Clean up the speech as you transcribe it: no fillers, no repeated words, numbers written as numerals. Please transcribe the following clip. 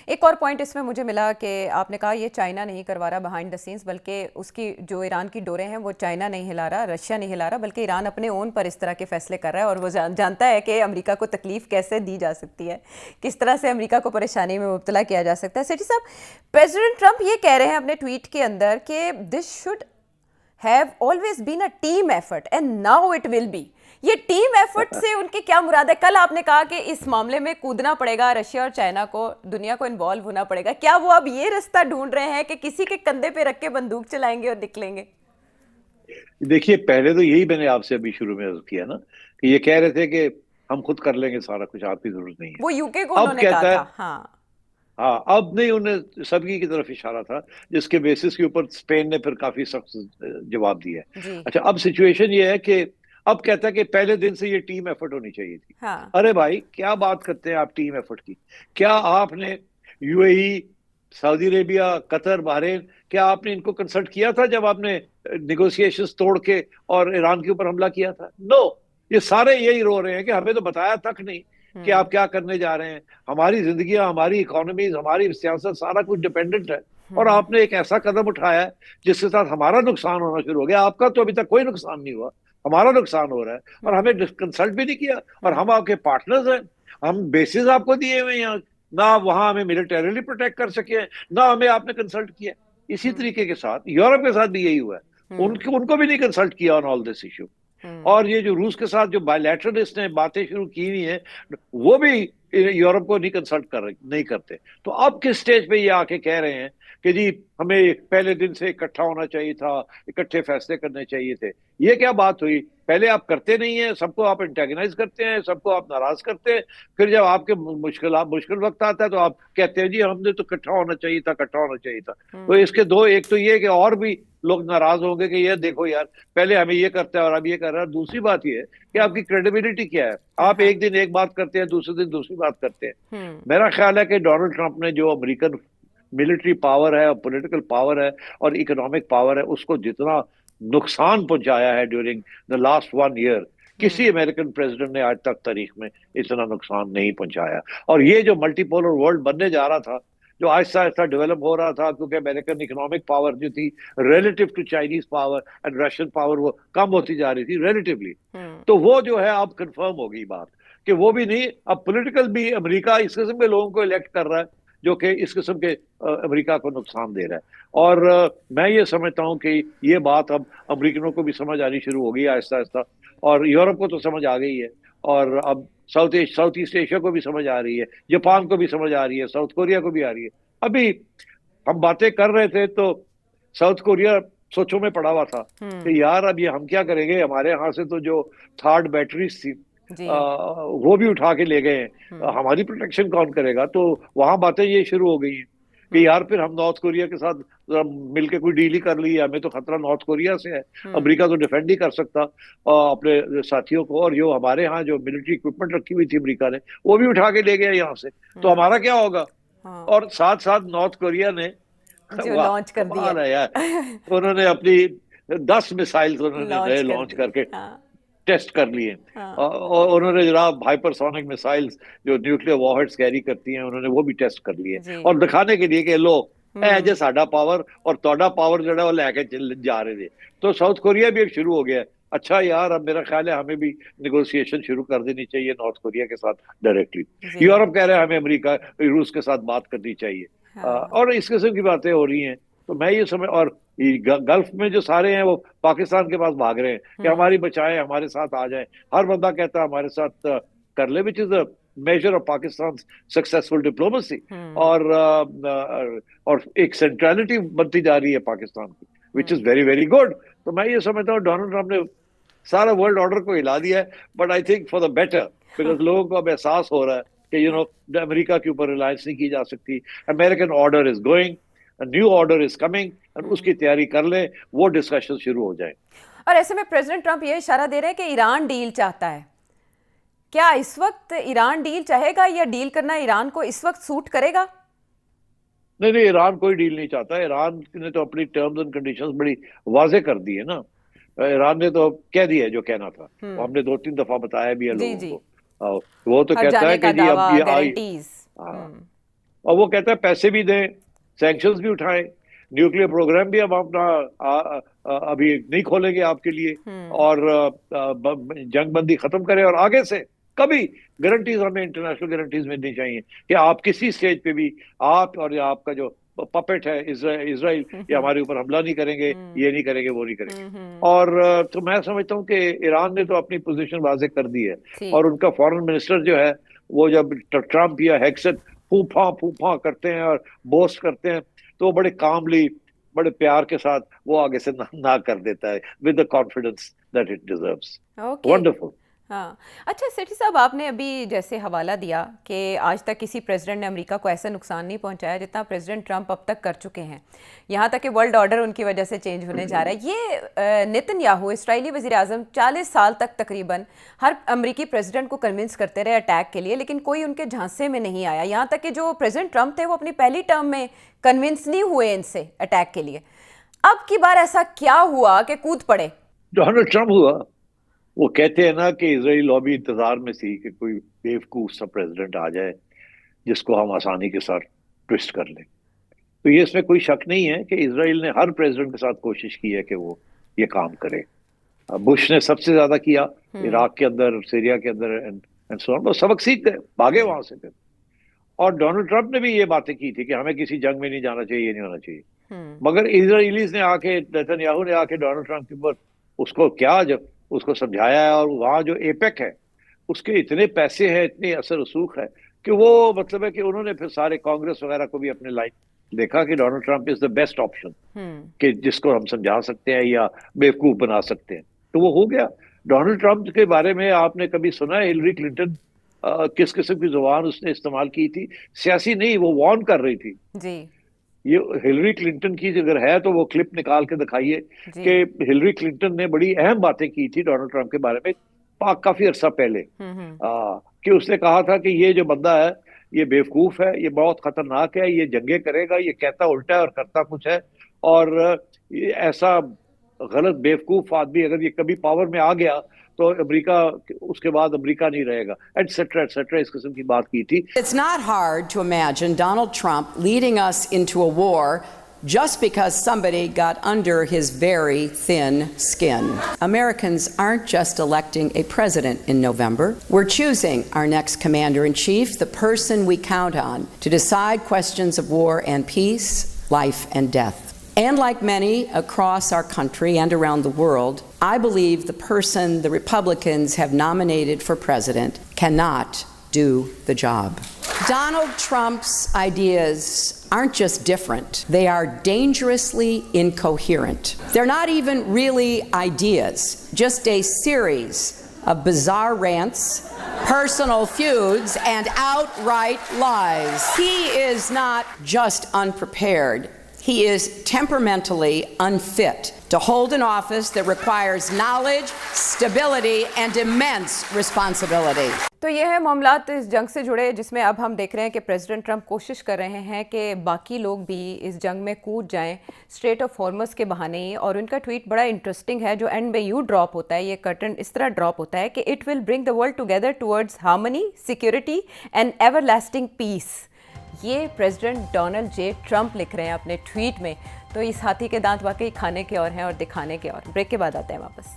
एक और पॉइंट इसमें मुझे मिला कि आपने कहा ये चाइना नहीं करवा रहा बिहाइंड द सीन्स, बल्कि उसकी जो ईरान की डोरें हैं वो चाइना नहीं हिला रहा, रशिया नहीं हिला रहा, बल्कि ईरान अपने ओन पर इस तरह के फैसले कर रहा है और वो जानता है कि अमेरिका को तकलीफ कैसे दी जा सकती है, किस तरह से अमेरिका को परेशानी में मुब्तला किया जा सकता है। सेठी साहब, प्रेसिडेंट ट्रंप ये कह रहे हैं अपने ट्वीट के अंदर कि this should have always been a team effort and now it will be. ये टीम एफर्ट से उनकी क्या मुराद है? कल आपने कहा कि इस मामले में कूदना पड़ेगा, रशिया और चाइना को, दुनिया को इन्वॉल्व होना पड़ेगा। क्या वो अब ये रास्ता ढूंढ रहे हैं कि किसी के कंधे पे रख के बंदूक चलाएंगे और निकलेंगे? देखिए, पहले तो यही मैंने आपसे अभी शुरू में अर्ज किया ना कि ये कह रहे थे कि हम खुद कर लेंगे सारा कुछ, आपकी जरूरत नहीं है। वो यूके को अब उन्होंने कहा कहता है, था। हाँ हाँ, अब नहीं, उन्हें सभी की तरफ इशारा था, जिसके बेसिस के ऊपर स्पेन ने फिर काफी सख्त जवाब दिया है। जी। अच्छा, अब सिचुएशन ये है कि अब कहता है कि पहले दिन से ये टीम एफर्ट होनी चाहिए थी। हाँ। अरे भाई, क्या बात करते हैं आप टीम एफर्ट की? क्या आपने UAE, Saudi Arabia, Qatar, Bahrain, क्या आपने इनको कंसल्ट किया था जब आपने निगोशिएशंस तोड़ के और ईरान के ऊपर हमला किया था? नो। ये सारे यही रो रहे हैं कि हमें तो बताया तक नहीं कि हम्म। आप क्या करने जा रहे हैं। हमारी जिंदगियां, हमारी इकोनॉमीज, हमारी सियासत, सारा कुछ डिपेंडेंट है, और हम्म। आपने एक ऐसा कदम उठाया है जिसके साथ हमारा नुकसान होना शुरू हो गया। आपका तो अभी तक कोई नुकसान नहीं हुआ, हमारा नुकसान हो रहा है, और हम्म। हमें कंसल्ट भी नहीं किया। और हम हम्म। आपके पार्टनर्स हैं, हम बेसिस आपको दिए हुए हैं यहाँ, ना आप वहां हमें मिलिटरीली प्रोटेक्ट कर सके, ना हमें आपने कंसल्ट किया। इसी हम्म। तरीके के साथ यूरोप के साथ भी यही हुआ है, हम्म। उनको भी नहीं कंसल्ट किया ऑन ऑल दिस इशू। हम्म। और ये जो रूस के साथ जो बायलैटरल इसने बातें शुरू की हुई है, वो भी यूरोप को नहीं कंसल्ट नहीं करते। तो अब किस स्टेज पे ये आके कह रहे हैं कि जी हमें पहले दिन से इकट्ठा होना चाहिए था, इकट्ठे फैसले करने चाहिए थे? ये क्या बात हुई? पहले आप करते नहीं है, सबको आप एंटेगनाइज करते हैं, सबको आप नाराज करते हैं, फिर जब आपके मुश्किल वक्त आता है तो आप कहते हैं जी हमने तो इकट्ठा होना चाहिए था, इकट्ठा होना चाहिए था। तो हम्म। इसके दो, एक तो ये कि और भी लोग नाराज होंगे कि ये देखो यार, पहले हमें ये करता है और अब ये कर रहा है। दूसरी बात ये है कि हम्म। आपकी क्रेडिबिलिटी क्या है? आप हाँ। एक दिन एक बात करते हैं, दूसरे दिन दूसरी बात करते हैं। हम्म। मेरा ख्याल है कि डोनाल्ड ट्रंप ने जो अमेरिकन मिलिट्री पावर है, पॉलिटिकल पावर है और इकोनॉमिक पावर है, उसको जितना नुकसान पहुंचाया है ड्यूरिंग द लास्ट 1 ईयर, किसी हम्म। अमेरिकन प्रेसिडेंट ने आज तक तारीख में इतना नुकसान नहीं पहुंचाया। और ये जो मल्टीपोलर वर्ल्ड बनने जा रहा था, जो आहिस्ता आहिस्ता डेवलप हो रहा था, क्योंकि अमेरिकन इकोनॉमिक पावर जो थी relative to Chinese power and Russian power, वो कम होती जा रही थी रिलेटिवली। हम्म। तो वो जो है अब कंफर्म हो गई बात कि वो भी नहीं, अब पॉलिटिकल भी अमेरिका इस किस्म के लोगों को इलेक्ट कर रहा है जो कि इस किस्म के अमेरिका को नुकसान दे रहा है। और मैं ये समझता हूँ कि ये बात अब अमेरिकनों को भी समझ आनी शुरू हो गई है आहिस्ता आहिस्ता, और यूरोप को तो समझ आ गई है, और अब साउथ ईस्ट एशिया को भी समझ आ रही है, जापान को भी समझ आ रही है, साउथ कोरिया को भी आ रही है। अभी हम बातें कर रहे थे तो साउथ कोरिया सोचों में पड़ा हुआ था हम्म। कि यार अब ये हम क्या करेंगे, हमारे यहाँ से तो जो थर्ड बैटरीज थी जी। वो भी उठा के ले गए हैं, हम्म। हमारी प्रोटेक्शन कौन करेगा? तो वहां बातें ये शुरू हो गई हैं कि हम्म। यार फिर हम नॉर्थ कोरिया के साथ जरा मिलके कोई डील ही कर ली है, हमें तो खतरा नॉर्थ कोरिया से है। हम्म। अमेरिका तो डिफेंड ही कर सकता अपने साथियों को, और जो हमारे यहाँ जो मिलिट्री इक्विपमेंट रखी हुई थी अमेरिका ने, वो भी उठा के ले गया यहाँ से, तो हम्म। हमारा क्या होगा? हाँ। और साथ साथ नॉर्थ कोरिया ने जो वाह, लॉन्च कर दिया। कमाल है यार, उन्होंने अपनी 10 मिसाइल्स उन्होंने नए लॉन्च कर लॉन्च दी। करके हाँ। टेस्ट कर लिए। हाँ। और उन्होंने जनाब हाइपरसोनिक मिसाइल्स जो न्यूक्लियर वॉरहेड्स कैरी करती हैं, उन्होंने वो भी टेस्ट कर लिए, जी। और दिखाने के लिए कि लो ए हम्म। जे साडा पावर और तोड़ा पावर जो है वो लेके जा रहे थे। तो साउथ कोरिया भी एक शुरू हो गया है। अच्छा यार, अब मेरा ख्याल है हमें भी निगोशिएशन शुरू कर देनी चाहिए नॉर्थ कोरिया के साथ डायरेक्टली। जी। यूरोप कह रहा है हमें अमेरिका, रूस के साथ बात करनी चाहिए। हाँ। और इस किस्म की बातें हो रही हैं। तो मैं ये समझ, और ये गल्फ में जो सारे हैं वो पाकिस्तान के पास भाग रहे हैं कि हम्म। हमारी बचाएं, हमारे साथ आ जाएं। हर बंदा कहता है हमारे साथ कर ले, which is a measure of Pakistan successful diplomacy. Hmm. और और एक सेंट्रलिटी बनती जा रही है पाकिस्तान की, which is hmm. Very very good. तो मैं ये समझता हूँ डोनाल्ड ट्रंप ने सारा वर्ल्ड ऑर्डर को हिला दिया है, but I think for the better, because लोगों को अब एहसास हो रहा है कि अमेरिका के ऊपर रिलायंस नहीं की जा सकती। American order is going, new order is coming, और हम्म। उसकी तैयारी कर ले, वो डिस्कशन शुरू हो जाए। और ऐसे में प्रेसिडेंट ट्रंप ये इशारा दे रहे हैं कि ईरान डील चाहता है। क्या इस वक्त ईरान डील चाहेगा, या डील करना ईरान को इस वक्त सूट करेगा? नहीं नहीं, ईरान कोई डील नहीं चाहता। ईरान ने तो अपनी टर्म्स एंड कंडीशंस बड़ी वाजे कर दी है ना। ईरान ने तो कह दिया है जो कहना था, वो हम्म। हमने 2-3 दफा बताया भी है जी लोगों जी। को। वो तो हर कहता जाने है का कि जी अब दावा, ये आई। गारंटीज। हाँ, हम्म। और वो कहता है पैसे भी दें, सैंक्शंस भी उठाएं, न्यूक्लियर प्रोग्राम भी हम अपना अभी नहीं खोलेंगे आपके लिए, और जंग बंदी खत्म करें, और आगे से कभी गारंटीज हमें इंटरनेशनल गारंटीज मिलनी चाहिए कि आप किसी स्टेज पे भी आप और या आपका जो पपेट है इसराइल ये हमारे ऊपर हमला नहीं करेंगे, ये नहीं करेंगे, वो नहीं करेंगे। और तो मैं समझता हूँ कि ईरान ने तो अपनी पोजीशन वाजे कर दी है, और उनका फॉरेन मिनिस्टर जो है वो जब ट्रम्प या हेक्सेट फूफा करते हैं और बोस्ट करते हैं, तो वो बड़े कामली, बड़े प्यार के साथ वो आगे से ना कर देता है, with the confidence that it deserves. Wonderful. हाँ, अच्छा सेठी साहब, आपने अभी जैसे हवाला दिया कि आज तक किसी प्रेसिडेंट ने अमेरिका को ऐसा नुकसान नहीं पहुंचाया जितना प्रेसिडेंट ट्रंप अब तक कर चुके हैं, यहाँ तक कि वर्ल्ड ऑर्डर उनकी वजह से चेंज होने जा रहा है। ये नेतन्याहू इस्राएली वज़ीर आज़म 40 साल तक तकरीबन हर अमेरिकी प्रेसिडेंट को कन्विंस करते रहे अटैक के लिए, लेकिन कोई उनके झांसे में नहीं आया। यहाँ तक कि जो प्रेसिडेंट ट्रंप थे वो अपनी पहली टर्म में कन्विंस नहीं हुए इनसे अटैक के लिए। अब की बार ऐसा क्या हुआ कि कूद पड़े? डोनाल्ड ट्रंप हुआ। वो कहते हैं ना कि इजरायली लॉबी इंतजार में थी कि कोई बेवकूफ सा प्रेसिडेंट आ जाए जिसको हम आसानी के साथ ट्विस्ट कर लें। तो ये इसमें कोई शक नहीं है कि इजराइल ने हर प्रेसिडेंट के साथ कोशिश की है कि वो ये काम करे। बुश ने सबसे ज्यादा किया, इराक के अंदर, सीरिया के अंदर, एंड सो ऑन। वो सबक सीख गए, भागे वहां से फिर। और डोनाल्ड ट्रंप ने भी ये बातें की थी कि हमें किसी जंग में नहीं जाना चाहिए, ये नहीं होना चाहिए। मगर इजराइलीज ने आके, नेतन्याहू ने आके डोनाल्ड ट्रंप के ऊपर उसको क्या, जब उसको समझाया है, और वहां जो एपेक है उसके इतने पैसे हैं, इतनी असर रसूख है कि वो मतलब है कि उन्होंने फिर सारे कांग्रेस वगैरह को भी अपने लाइन देखा कि Donald Trump is the best option कि जिसको हम समझा सकते हैं या बेवकूफ बना सकते हैं। तो वो हो गया। डोनाल्ड ट्रंप के बारे में आपने कभी सुना है हिलरी क्लिंटन किस किस्म की जुबान उसने इस्तेमाल की थी? सियासी नहीं, वो वार्न कर रही थी जी। ये हिलरी क्लिंटन की अगर है तो वो क्लिप निकाल के दिखाइए कि हिलरी क्लिंटन ने बड़ी अहम बातें की थी डोनाल्ड ट्रंप के बारे में काफी अरसा पहले, कि उसने कहा था कि ये जो बंदा है ये बेवकूफ है, ये बहुत खतरनाक है, ये जंगे करेगा, ये कहता उल्टा है और करता कुछ है, और ये ऐसा गलत बेवकूफ आदमी अगर ये कभी पावर में आ गया तो अमेरिका, उसके बाद अमेरिका नहीं रहेगा, एटसेट्रा इस किस्म की बात की थी। It's not hard to imagine Donald Trump leading us into a war just because somebody got under his very thin skin. Americans aren't just electing a president in November. We're choosing our next commander-in-chief, the person we count on to decide questions of war and peace, life and death. And like many across our country and around the world, I believe the person the Republicans have nominated for president cannot do the job. Donald Trump's ideas aren't just different, they are dangerously incoherent. They're not even really ideas, just a series of bizarre rants, personal feuds, and outright lies. He is not just unprepared. He is temperamentally unfit to hold an office that requires knowledge, stability, and immense responsibility. तो ये है मामलात इस जंग से जुड़े, जिसमें अब हम देख रहे हैं कि प्रेसिडेंट ट्रंप कोशिश कर रहे हैं कि बाकी लोग भी इस जंग में कूद जाएं स्ट्रेट ऑफ हॉर्मस के बहाने ही। और उनका ट्वीट बड़ा इंटरेस्टिंग है जो एंड में यूँ ड्रॉप होता है, ये कर्टन इस तरह ड्रॉप होता है कि it will bring the world together towards harmony, security and everlasting peace. ये प्रेसिडेंट डोनाल्ड जे ट्रंप लिख रहे हैं अपने ट्वीट में। तो इस हाथी के दांत वाकई खाने के और हैं और दिखाने के और। ब्रेक के बाद आते हैं वापस।